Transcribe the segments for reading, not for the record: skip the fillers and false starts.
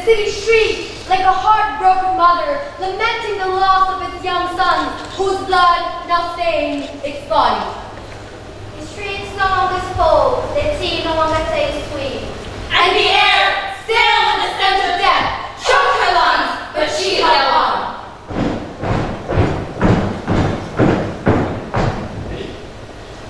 city shrieked like a heartbroken mother, lamenting the loss of its young son, whose blood now stained its body. The streets no longer cold, the tea no longer tastes sweet. And the air, stale with the stench of death, choked her lungs, but she held on.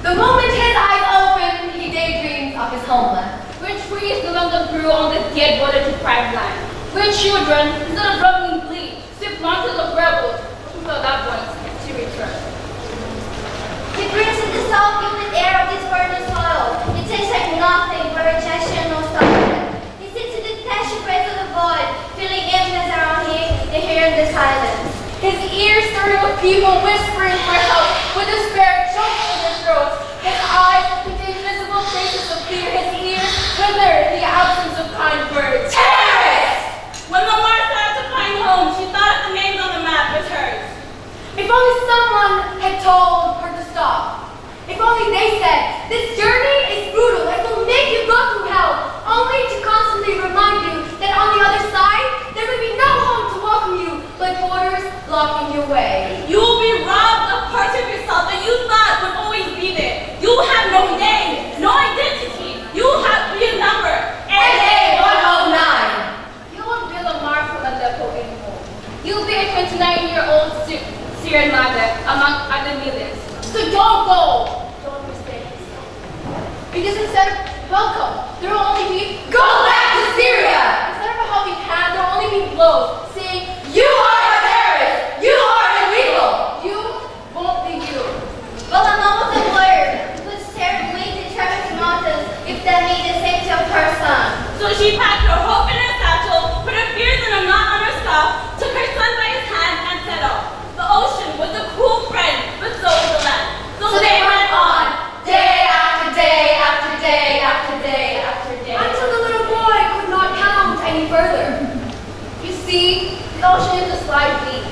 The moment his eyes opened, he daydreamed of his homeland. Where trees no longer grew on the dead water-deprived land. Where children, instead of running in bleed, swept mountains of rebels, looking for loved ones to return. He breathes in the soft, humid air of this virgin soil. It tastes like nothing but rejection, nostalgia. He sits in the tension breath of the void, feeling emptiness around him and hearing the silence. His ears stirring with people whispering for help, with despair choking in their throats. His eyes with the invisible traces of fear. His ears withered in the absence of kind words. Terrorists! When Lamar set out to find home, she thought of the names on the map as hers. If only someone had told her to stop. If only they said, this journey is brutal, it will make you go through hell, only to constantly remind you that on the other side, there will be no home to welcome you, but borders blocking your way. You will be robbed of parts of yourself that you thought would always be there. You will have no name, no identity. You will have to be a number. NA-109. You won't be Lamar from a depot anymore. You will be a 29-year-old Syrian mother among other millions. So don't go. Don't mistake yourself. Because instead of welcome, there will only be Go back to Syria! Instead of a helping hand, there will only be blows, saying, You are a terrorist! You are illegal! you won't be you. Well, a mom was a lawyer who would stare and wait to travel to mountains if that made the safety of her son. So she packed her hope in her satchel, put her fears in a knot on her scarf, took her son by his hand, and set off. The ocean was a cruel friend, but so was the land. So they went on, day after day after day after day after day. Until the little boy could not count any further. You see, the ocean is just like me.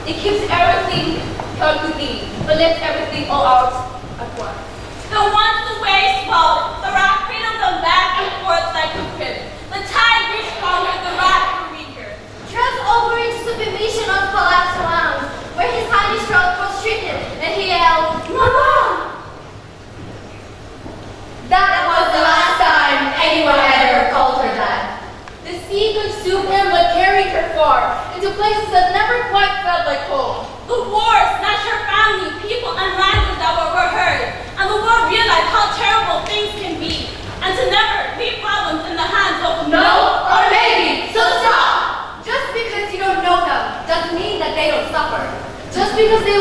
It keeps everything held within, but lets everything all out at once. The once the waves swelled, the rock cradled them back and forth like a crib. The tide grew stronger, the rock grew weaker. Trust over into submission of collapsed lungs, where his tiny stroke was stricken, and he yelled, Mama! That was the last time anyone had ever called her that. The sea consumed him but carried her far, into places that never quite felt like home. The war snatched her family, people, and language that were heard, and the world realized how terrible things can be, and to never leave problems in the hands of No or maybe, so stop! Just because you don't know them doesn't mean that they don't suffer. Just because they